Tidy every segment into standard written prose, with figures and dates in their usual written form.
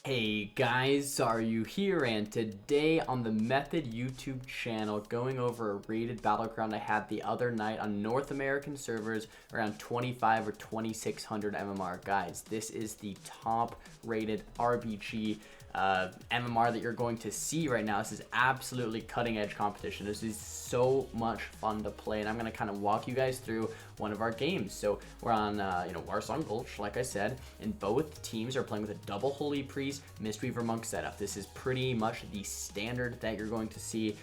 Hey guys, Xaryu here, and today on the Method YouTube channel, going over a rated battleground I had the other night on North American servers around 25 or 2600 MMR. Guys, this is the top rated RBG MMR that you're going to see right now. This is absolutely cutting edge competition. This is so much fun to play, and I'm going to kind of walk you guys through one of our games. So we're on Warsong GULCH, like I said, and both teams are playing with a double Holy Priest Mistweaver Monk setup. This is pretty much the standard that you're going to see.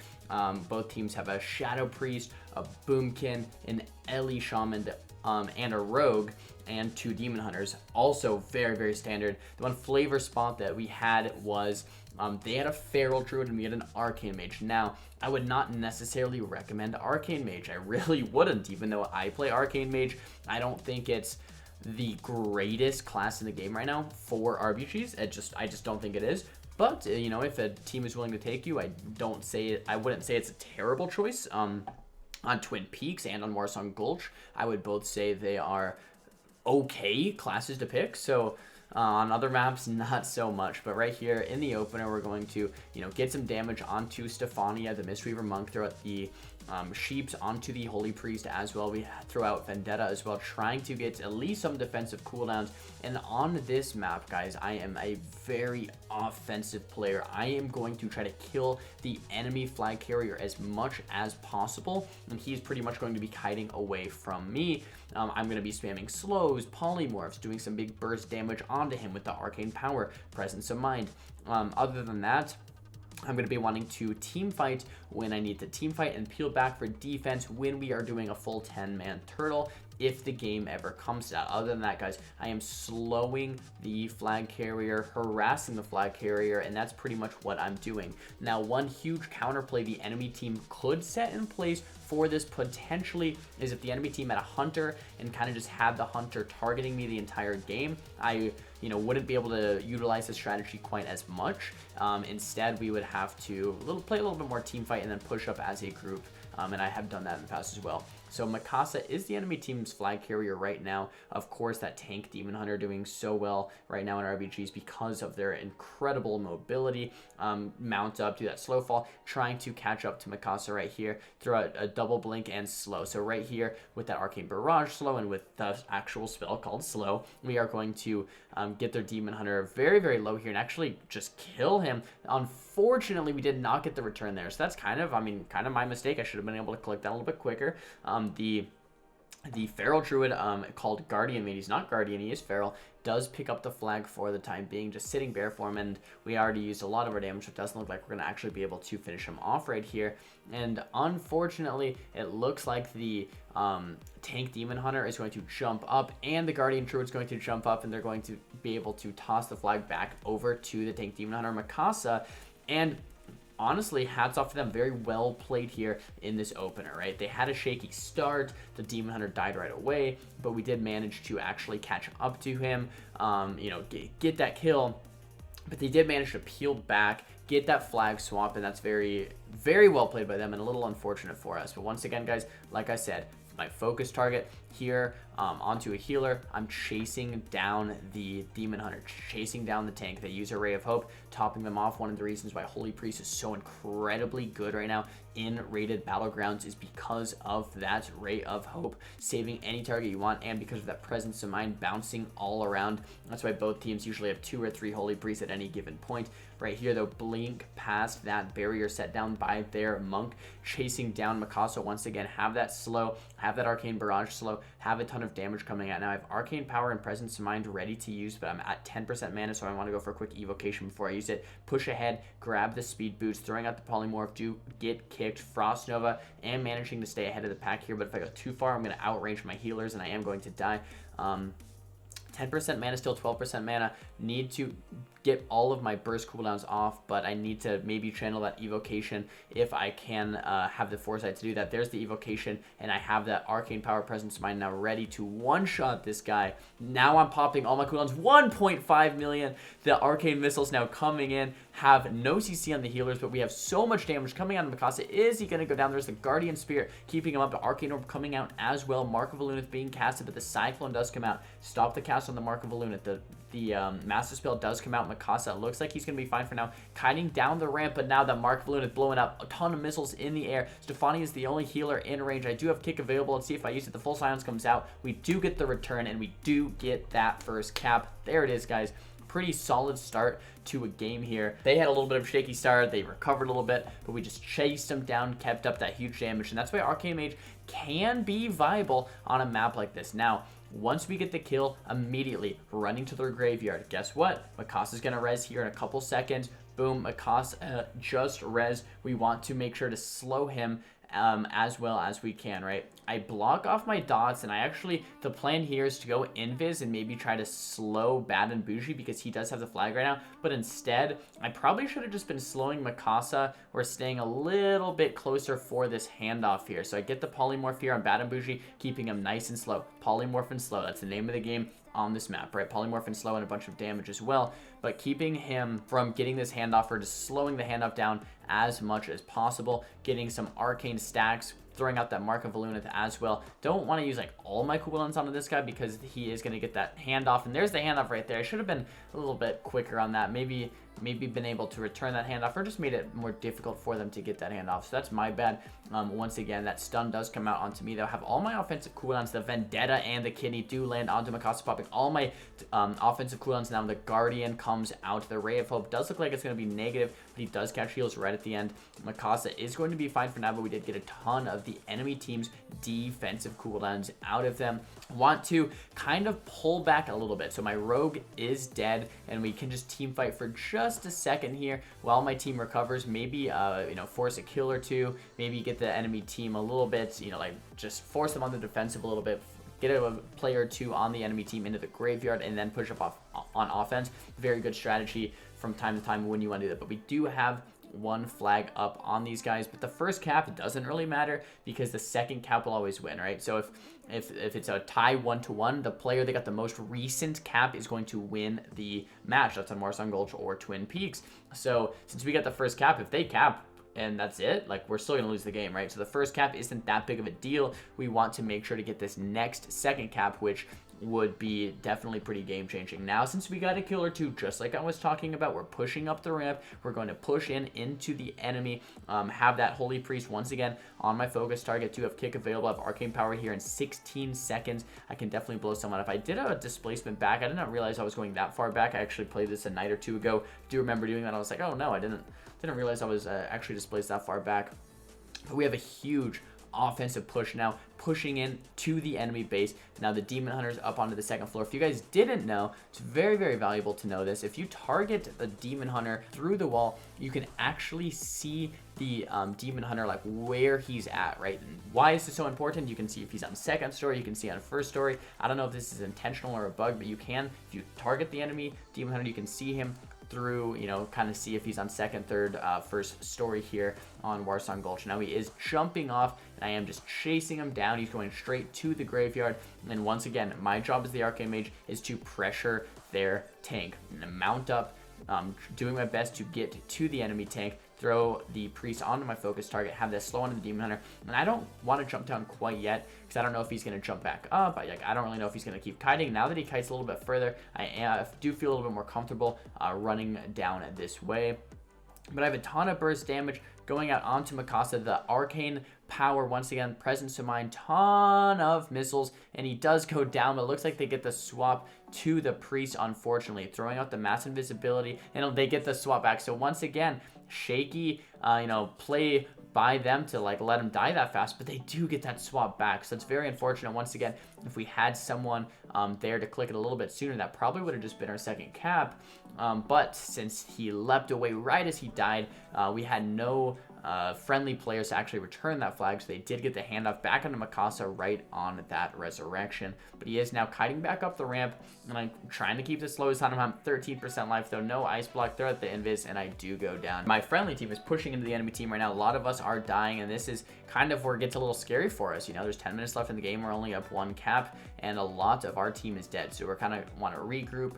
Both teams have a Shadow Priest, a Boomkin, an Ellie Shaman, and a Rogue, and two Demon Hunters. Also very, very standard. The one flavor spot that we had was they had a Feral Druid and we had an Arcane Mage. Now, I would not necessarily recommend Arcane Mage. I really wouldn't, even though I play Arcane Mage. I don't think it's the greatest class in the game right now for RBGs. I just don't think it is. But if a team is willing to take you, I wouldn't say it's a terrible choice. On Twin Peaks and on Warsong GULCH, I would both say they are okay classes to pick. So on other maps, not so much. But right here in the opener, we're going to get some damage onto Stephania, the Mistweaver Monk, throw out the Sheeps onto the Holy Priest as well. We throw out Vendetta as well, trying to get at least some defensive cooldowns. And on this map, guys, I am a very offensive player. I am going to try to kill the enemy flag carrier as much as possible, and he's pretty much going to be hiding away from me. I'm going to be spamming slows, polymorphs, doing some big burst damage onto him with the arcane power, presence of mind. Other than that, I'm going to be wanting to team fight when I need to team fight and peel back for defense when we are doing a full 10-man turtle, if the game ever comes to that. Other than that, guys, I am slowing the flag carrier, harassing the flag carrier, and that's pretty much what I'm doing. Now, one huge counterplay the enemy team could set in place for this potentially is if the enemy team had a hunter and kind of just had the hunter targeting me the entire game, I wouldn't be able to utilize the strategy quite as much. Instead, we would have to play a little bit more team fight and then push up as a group. And I have done that in the past as well. So Mikasa is the enemy team's flag carrier right now. Of course, that tank Demon Hunter doing so well right now in RBGs because of their incredible mobility. Mount up, do that slow fall, trying to catch up to Mikasa right here. Throw out a double blink and slow. So right here with that Arcane Barrage slow and with the actual spell called slow, we are going to get their Demon Hunter very, very low here and actually just kill him. Unfortunately, we did not get the return there. So that's kind of my mistake. I should have been able to collect that a little bit quicker. The Feral Druid called Guardian Mage, he's not Guardian, he is Feral, does pick up the flag for the time being, just sitting bare form, and we already used a lot of our damage, so it doesn't look like we're going to actually be able to finish him off right here. And unfortunately, it looks like the tank Demon Hunter is going to jump up, and the Guardian Druid is going to jump up, and they're going to be able to toss the flag back over to the tank Demon Hunter Mikasa, and honestly, hats off to them. Very well played here in this opener, right? They had a shaky start. The Demon Hunter died right away, but we did manage to actually catch up to him, get that kill. But they did manage to peel back, get that flag swap, and that's very, very well played by them and a little unfortunate for us. But once again, guys, like I said, my focus target here onto a healer. I'm chasing down the Demon Hunter, chasing down the tank. They use a Ray of Hope, topping them off. One of the reasons why Holy Priest is so incredibly good right now in rated battlegrounds is because of that Ray of Hope, saving any target you want, and because of that presence of mind bouncing all around. That's why both teams usually have 2 or 3 Holy Priests at any given point. Right here, though, blink past that barrier set down by their monk, chasing down Mikasa once again. Have that slow, have that Arcane Barrage slow, have a ton of damage coming out. Now I have Arcane Power and Presence of Mind ready to use, but I'm at 10% mana, so I want to go for a quick evocation before I use it. Push ahead, grab the speed boost, throwing out the polymorph, do get kicked, Frost Nova, and managing to stay ahead of the pack here, but if I go too far, I'm going to outrange my healers, and I am going to die. 10% mana, still 12% mana. Need to get all of my burst cooldowns off, but I need to maybe channel that evocation if I can have the foresight to do that. There's the evocation, and I have that Arcane Power Presence of Mind now ready to one-shot this guy. Now I'm popping all my cooldowns, 1.5 million. The Arcane Missiles now coming in. have no CC on the healers, but we have so much damage coming out of Mikasa. Is he going to go down? There's the Guardian Spirit keeping him up. The Arcane Orb coming out as well. Mark of Alunith being casted, but the Cyclone does come out. Stop the cast on the Mark of Alunith. The Master Spell does come out. Mikasa looks like he's going to be fine for now. Kiting down the ramp, but now that Mark of Alunith blowing up a ton of missiles in the air. Stefani is the only healer in range. I do have Kick available. Let's see if I use it. The full silence comes out. We do get the return, and we do get that first cap. There it is, guys. Pretty solid start to a game here. They had a little bit of a shaky start. They recovered a little bit, but we just chased them down, kept up that huge damage, and that's why Arcane Mage can be viable on a map like this. Now, once we get the kill, immediately running to their graveyard. Guess what? Mikasa's gonna res here in a couple seconds. Boom, Mikasa just res. We want to make sure to slow him as well as we can, right? I block off my dots, and the plan here is to go invis and maybe try to slow Bad and Bougie because he does have the flag right now, but instead, I probably should have just been slowing Mikasa or staying a little bit closer for this handoff here. So I get the Polymorph here on Bad and Bougie, keeping him nice and slow. Polymorph and slow, that's the name of the game on this map, right? Polymorph and slow and a bunch of damage as well, but keeping him from getting this handoff or just slowing the handoff down as much as possible, getting some arcane stacks, throwing out that Mark of Alunith as well. Don't want to use like all my cooldowns onto this guy because he is going to get that handoff, and there's the handoff right there. I should have been a little bit quicker on that. Maybe been able to return that handoff or just made it more difficult for them to get that handoff. So that's my bad. Once again, that stun does come out onto me. They'll have all my offensive cooldowns. The Vendetta and the Kidney do land onto Mikasa, popping all my offensive cooldowns. Now the Guardian comes out. The Ray of Hope does look like it's going to be negative, but he does catch heals right at the end. Mikasa is going to be fine for now, but we did get a ton of the enemy team's defensive cooldowns out of them. Want to kind of pull back a little bit. So my Rogue is dead, and we can just team fight for just a second here while my team recovers. Maybe force a kill or two, maybe get the enemy team a little bit, like just force them on the defensive a little bit, get a player or two on the enemy team into the graveyard, and then push up on offense. Very good strategy from time to time when you want to do that. But we do have one flag up on these guys, but the first cap doesn't really matter because the second cap will always win, right? So if it's a tie 1-1, the player that got the most recent cap is going to win the match. That's on Warsong, GULCH, or Twin Peaks. So since we got the first cap, if they cap and that's it, like, we're still gonna lose the game, right? So the first cap isn't that big of a deal. We want to make sure to get this next second cap, which would be definitely pretty game changing. Now, since we got a kill or two, just like I was talking about, we're pushing up the ramp. We're going to push into the enemy, have that Holy Priest once again on my focus target. To have kick available. I have arcane power here in 16 seconds. I can definitely blow someone. If I did a displacement back, I did not realize I was going that far back. I actually played this a night or two ago. I do remember doing that. I was like, oh no, I didn't realize I was actually displaced that far back. But we have a huge offensive push now, pushing in to the enemy base. Now the Demon Hunter's up onto the second floor. If you guys didn't know, it's very, very valuable to know this. If you target the Demon Hunter through the wall, you can actually see the Demon Hunter, like, where he's at, right? And why is this so important? You can see if he's on second story, you can see on first story. I don't know if this is intentional or a bug, but you can, if you target the enemy Demon Hunter, you can see him through, kind of see if he's on second, third, first story here on Warsong GULCH. Now he is jumping off, and I am just chasing him down. He's going straight to the graveyard, and once again, my job as the Arcane Mage is to pressure their tank and mount up, doing my best to get to the enemy tank, throw the priest onto my focus target, have this slow onto the Demon Hunter, and I don't want to jump down quite yet because I don't know if he's going to jump back up. I don't really know if he's going to keep kiting. Now that he kites a little bit further, I do feel a little bit more comfortable running down this way. But I have a ton of burst damage going out onto Mikasa. The arcane power, once again, presence of mind, ton of missiles, and he does go down, but it looks like they get the swap to the priest, unfortunately, throwing out the mass invisibility, and they get the swap back. So once again, shaky, play by them to let him die that fast, but they do get that swap back. So it's very unfortunate. Once again, if we had someone there to click it a little bit sooner, that probably would have just been our second cap. But since he leapt away right as he died, we had no friendly players to actually return that flag, so they did get the handoff back onto Mikasa right on that resurrection. But he is now kiting back up the ramp, and I'm trying to keep this slow as on him. I'm 13% life though, no ice block, throw out the invis, and I do go down. My friendly team is pushing into the enemy team right now. A lot of us are dying, and this is kind of where it gets a little scary for us. You know, there's 10 minutes left in the game, we're only up 1 cap, and a lot of our team is dead, so we're kind of want to regroup,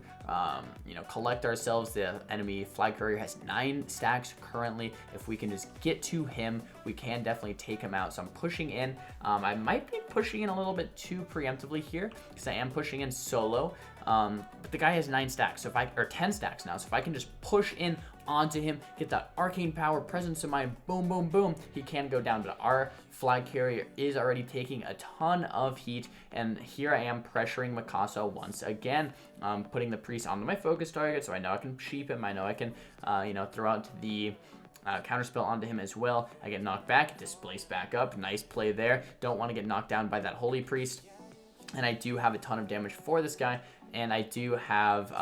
you know, collect ourselves. The enemy flag courier has 9 stacks currently. If we can just get to him, we can definitely take him out. So I'm pushing in. I might be pushing in a little bit too preemptively here because I am pushing in solo, but the guy has 9 stacks, so if I, or 10 stacks now, so if I can just push in onto him, get that arcane power, presence of mind, boom, boom, boom, he can go down. But our flag carrier is already taking a ton of heat, and here I am pressuring Mikasa once again, putting the priest onto my focus target, so I know I can sheep him, I know I can, you know, throw out the counterspell onto him as well. I get knocked back, displaced back up, nice play there. Don't want to get knocked down by that holy priest, and I do have a ton of damage for this guy. And I do have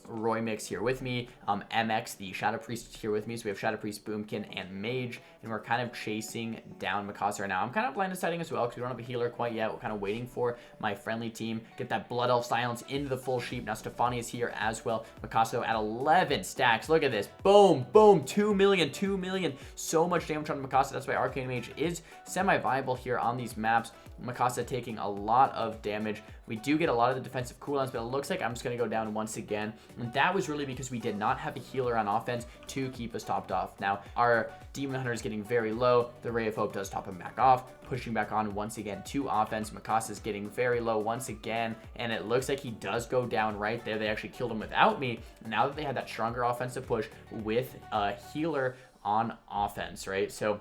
Roy Mix here with me, MX, the Shadow Priest, here with me. So we have Shadow Priest, Boomkin, and Mage, and we're kind of chasing down Mikasa right now. I'm kind of blind sighting as well because we don't have a healer quite yet. We're kind of waiting for my friendly team. Get that Blood Elf silence into the full sheep. Now Stefani is here as well. Mikasa at 11 stacks. Look at this. Boom, boom, 2 million, 2 million. So much damage on Mikasa. That's why Arcane Mage is semi-viable here on these maps. Mikasa taking a lot of damage. We do get a lot of the defensive cooldowns, but it looks like I'm just going to go down once again. And that was really because we did not have a healer on offense to keep us topped off. Now, our Demon Hunter is getting very low. The Ray of Hope does top him back off, pushing back on once again to offense. Mikasa is getting very low once again, and it looks like he does go down right there. They actually killed him without me. Now that they had that stronger offensive push with a healer on offense, right? So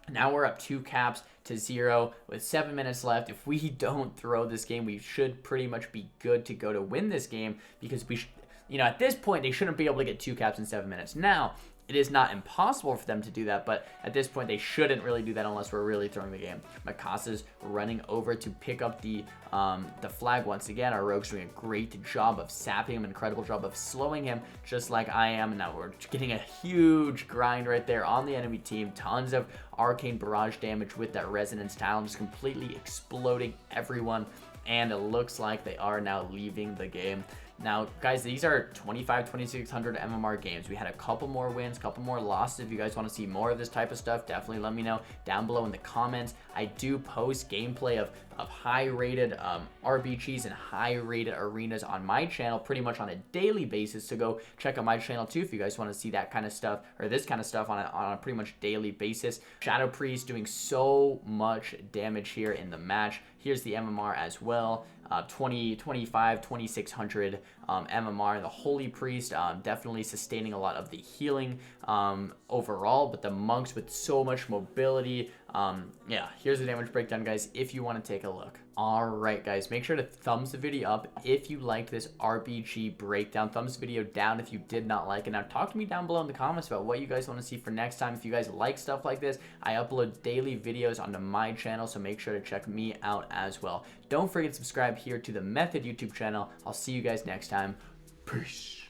now we're up 2 caps to 0 with 7 minutes left. If we don't throw this game, we should pretty much be good to go to win this game, because we, you know, at this point, they shouldn't be able to get 2 caps in 7 minutes. Now, it is not impossible for them to do that, but at this point, they shouldn't really do that unless we're really throwing the game. Mikasa's running over to pick up the flag once again. Our rogue's doing a great job of sapping him, incredible job of slowing him, just like I am. Now we're getting a huge grind right there on the enemy team. Tons of arcane barrage damage with that resonance talent, just completely exploding everyone. And it looks like they are now leaving the game. Now, guys, these are 2,600 MMR games. We had a couple more wins, couple more losses. If you guys want to see more of this type of stuff, definitely let me know down below in the comments. I do post gameplay of high-rated RBGs and high-rated arenas on my channel pretty much on a daily basis. So go check out my channel too if you guys want to see that kind of stuff, or this kind of stuff on a pretty much daily basis. Shadow Priest doing so much damage here in the match. Here's the MMR as well. 2,600 MMR. The Holy Priest definitely sustaining a lot of the healing overall, but the monks with so much mobility. Yeah, here's the damage breakdown, guys, if you want to take a look. Alright, guys, make sure to thumbs the video up if you liked this RBG breakdown. Thumbs the video down if you did not like it. Now, talk to me down below in the comments about what you guys want to see for next time. If you guys like stuff like this, I upload daily videos onto my channel, so make sure to check me out as well. Don't forget to subscribe here to the Method YouTube channel. I'll see you guys next time. Peace.